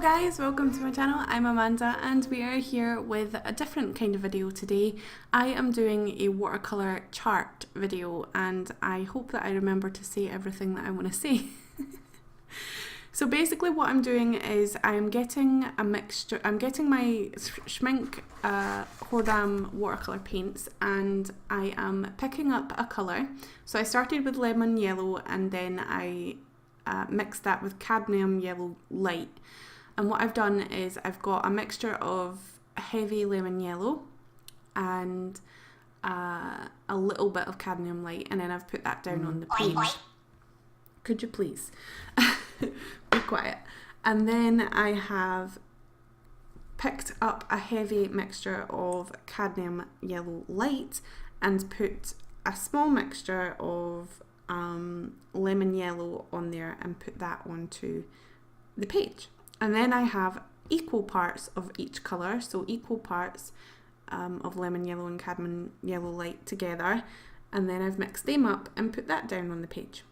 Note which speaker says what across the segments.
Speaker 1: guys, welcome to my channel. I'm Amanda and we are here with a different kind of video today. I am doing a watercolour chart video and I hope that I remember to say everything that I want to say. So basically what I'm doing is I'm getting a mixture, I'm getting my Schmink Hordam watercolour paints and I am picking up a colour. So I started with lemon yellow and then I mixed that with cadmium yellow light. And what I've done is I've got a mixture of heavy lemon yellow and a little bit of cadmium light, and then I've put that down on the page. Could you please be quiet? And then I have picked up a heavy mixture of cadmium yellow light and put a small mixture of lemon yellow on there and put that onto the page. And then I have equal parts of each colour, so equal parts of lemon yellow and cadmium yellow light together, and then I've mixed them up and put that down on the page.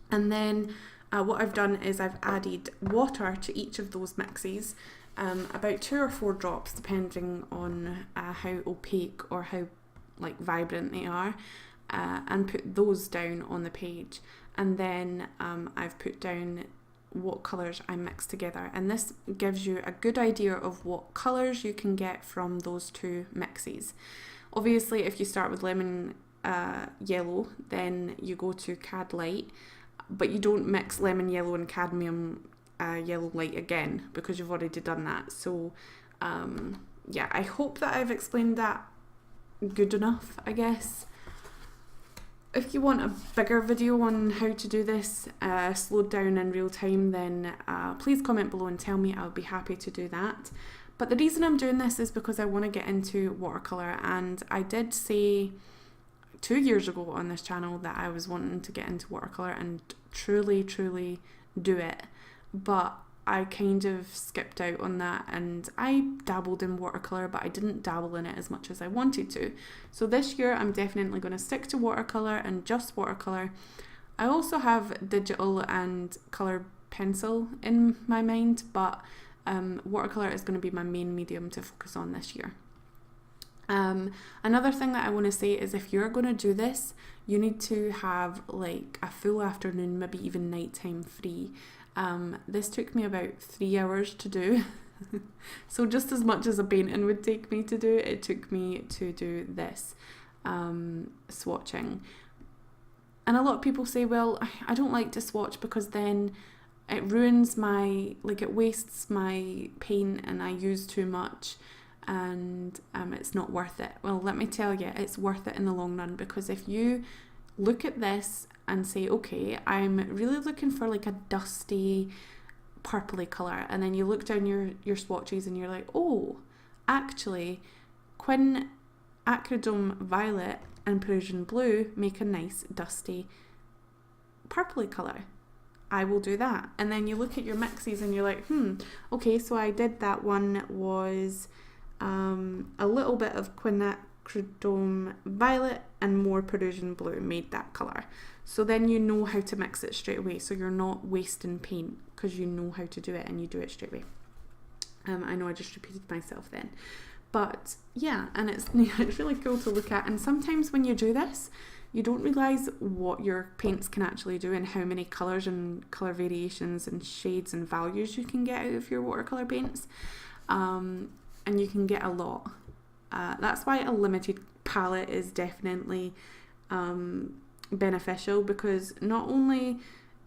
Speaker 1: And then what I've done is I've added water to each of those mixes, about 2 or 4 drops depending on how opaque or how vibrant they are, and put those down on the page. And then I've put down what colours I mixed together, and this gives you a good idea of what colours you can get from those two mixes. Obviously if you start with lemon yellow, then you go to cad light, but you don't mix lemon yellow and cadmium yellow light again because you've already done that. So yeah, I hope that I've explained that good enough, I guess. If you want a bigger video on how to do this slowed down in real time, then please comment below and tell me. I'll be happy to do that. But the reason I'm doing this is because I want to get into watercolour, and I did say 2 years ago on this channel that I was wanting to get into watercolour and truly do it, but I kind of skipped out on that, and I dabbled in watercolour, but I didn't dabble in it as much as I wanted to. So this year I'm definitely going to stick to watercolour and just watercolour. I also have digital and colour pencil in my mind, but watercolour is going to be my main medium to focus on this year. Another thing that I want to say is if you're going to do this, you need to have like a full afternoon, maybe even nighttime free. This took me about 3 hours to do. So just as much as a painting would take me to do, it took me to do this swatching. And a lot of people say, well, I don't like to swatch because then it ruins my, it wastes my paint and I use too much, and it's not worth it. Well, let me tell you, it's worth it in the long run, because if you look at this and say, okay, I'm really looking for like a dusty purpley colour, and then you look down your swatches and you're like, oh, actually Quin Acridome Violet and Persian Blue make a nice dusty purpley colour, I will do that. And then you look at your mixes and you're like, okay, so I did that one was a little bit of Quin Acridome Violet and more Persian Blue made that colour. So then you know how to mix it straight away, so you're not wasting paint because you know how to do it and you do it straight away. I know I just repeated myself then, but yeah, and it's really cool to look at. And sometimes when you do this, you don't realise what your paints can actually do and how many colours and colour variations and shades and values you can get out of your watercolour paints, and you can get a lot. That's why a limited palette is definitely beneficial, because not only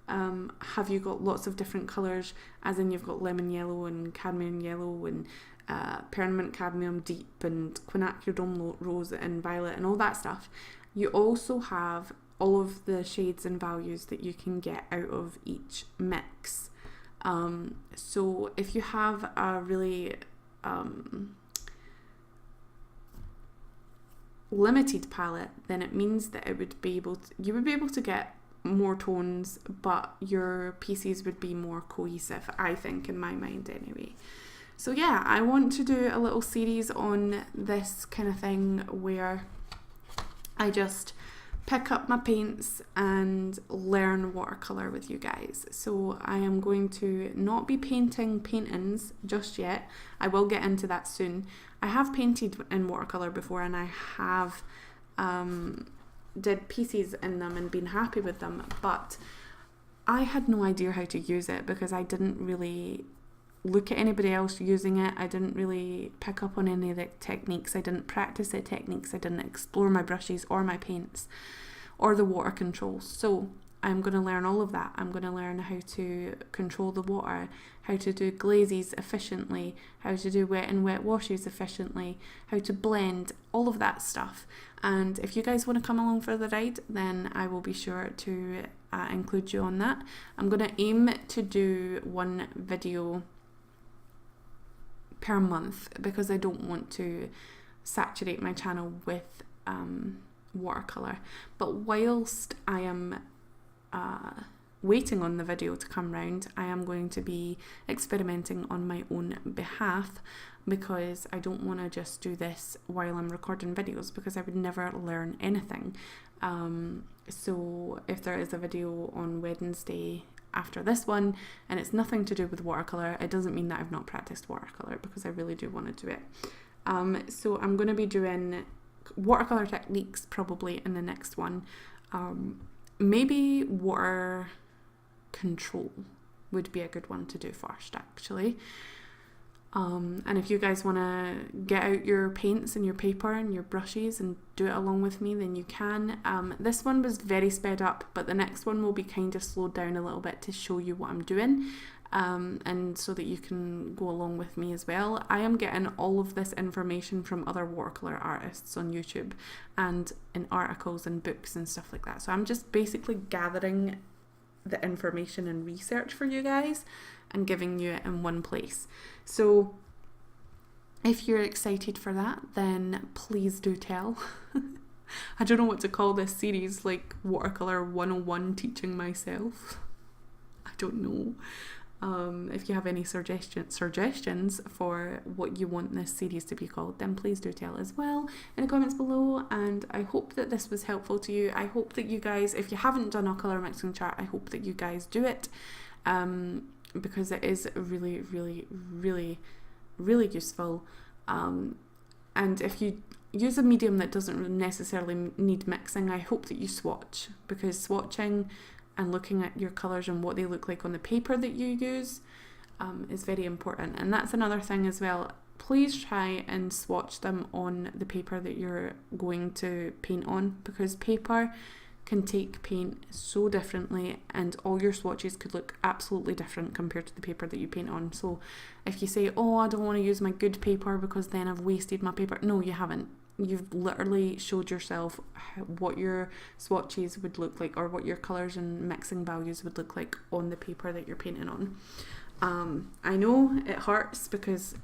Speaker 1: have you got lots of different colours, as in you've got lemon yellow and cadmium yellow and permanent cadmium deep and quinacridone rose and violet and all that stuff, you also have all of the shades and values that you can get out of each mix. So if you have a really limited palette, then it means that you would be able to get more tones, but your pieces would be more cohesive, I think, in my mind anyway. So yeah, I want to do a little series on this kind of thing where I just pick up my paints and learn watercolour with you guys. So I am going to not be painting paintings just yet. I will get into that soon. I have painted in watercolour before, and I have did pieces in them and been happy with them, but I had no idea how to use it because I didn't really look at anybody else using it. I didn't really pick up on any of the techniques. I didn't practice the techniques. I didn't explore my brushes or my paints or the water controls. So I'm going to learn all of that. I'm going to learn how to control the water, how to do glazes efficiently, how to do wet and wet washes efficiently, how to blend, all of that stuff. And if you guys want to come along for the ride, then I will be sure to include you on that. I'm going to aim to do one video per month because I don't want to saturate my channel with watercolour. But whilst I am waiting on the video to come round, I am going to be experimenting on my own behalf because I don't want to just do this while I'm recording videos because I would never learn anything. So if there is a video on Wednesday after this one and it's nothing to do with watercolour, it doesn't mean that I've not practiced watercolour because I really do want to do it. So I'm going to be doing watercolour techniques probably in the next one. Maybe water control would be a good one to do first, actually. And if you guys want to get out your paints and your paper and your brushes and do it along with me, then you can. This one was very sped up, but the next one will be kind of slowed down a little bit to show you what I'm doing, and so that you can go along with me as well. I am getting all of this information from other watercolour artists on YouTube and in articles and books and stuff like that. So I'm just basically gathering the information and research for you guys and giving you it in one place. So if you're excited for that, then please do tell. I don't know what to call this series, like Watercolour 101 teaching myself. I don't know. If you have any suggestions for what you want this series to be called, then please do tell as well in the comments below. And I hope that this was helpful to you. I hope that you guys, if you haven't done a colour mixing chart, I hope that you guys do it, because it is really, really, really, really useful. And if you use a medium that doesn't necessarily need mixing, I hope that you swatch, because swatching and looking at your colours and what they look like on the paper that you use is very important. And that's another thing as well. Please try and swatch them on the paper that you're going to paint on, because paper can take paint so differently and all your swatches could look absolutely different compared to the paper that you paint on. So if you say, oh, I don't want to use my good paper because then I've wasted my paper. No, you haven't. You've literally showed yourself what your swatches would look like, or what your colours and mixing values would look like on the paper that you're painting on. I know it hurts because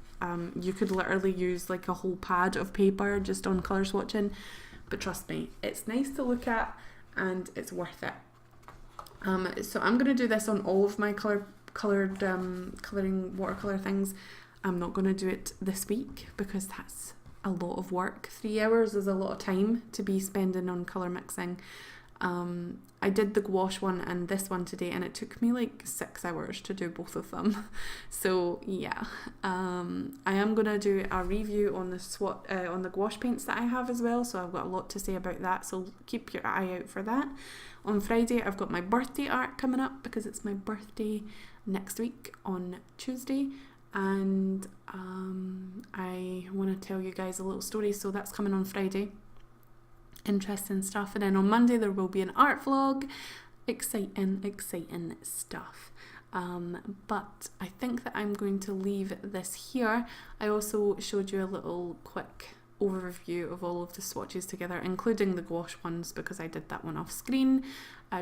Speaker 1: you could literally use like a whole pad of paper just on colour swatching, but trust me, it's nice to look at and it's worth it. So I'm going to do this on all of my colouring watercolour things. I'm not going to do it this week because that's a lot of work. 3 hours is a lot of time to be spending on colour mixing. I did the gouache one and this one today, and it took me like 6 hours to do both of them. So yeah, I am gonna do a review on the on the gouache paints that I have as well. So I've got a lot to say about that. So keep your eye out for that. On Friday, I've got my birthday art coming up because it's my birthday next week on Tuesday. And I want to tell you guys a little story, so that's coming on Friday. Interesting stuff. And then on Monday there will be an art vlog. Exciting stuff. But I think that I'm going to leave this here. I also showed you a little quick overview of all of the swatches together, including the gouache ones, because I did that one off screen,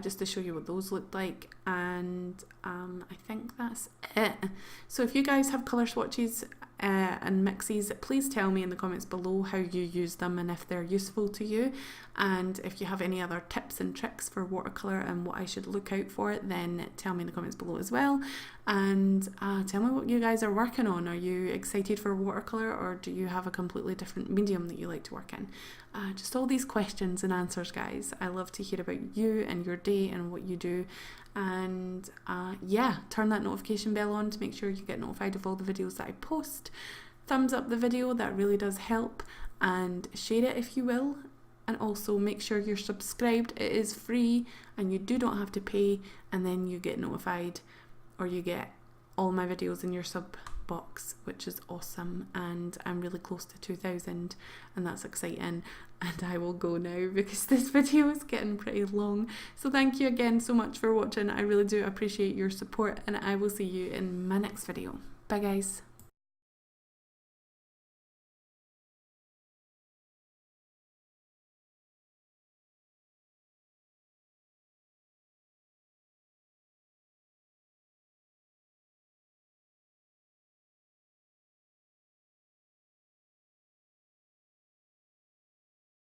Speaker 1: just to show you what those looked like. And I think that's it. So if you guys have colour swatches and mixes, please tell me in the comments below how you use them and if they're useful to you. And if you have any other tips and tricks for watercolour and what I should look out for, then tell me in the comments below as well. And tell me what you guys are working on. Are you excited for watercolour, or do you have a completely different medium that you like to work in? Just all these questions and answers, guys. I love to hear about you and your day and what you do. And yeah, turn that notification bell on to make sure you get notified of all the videos that I post. Thumbs up the video, that really does help, and share it if you will. And also make sure you're subscribed. It is free and you not have to pay, and then you get notified, or you get all my videos in your sub box, which is awesome. And I'm really close to 2,000, and that's exciting. And I will go now because this video is getting pretty long. So thank you again so much for watching. I really do appreciate your support, and I will see you in my next video. Bye guys.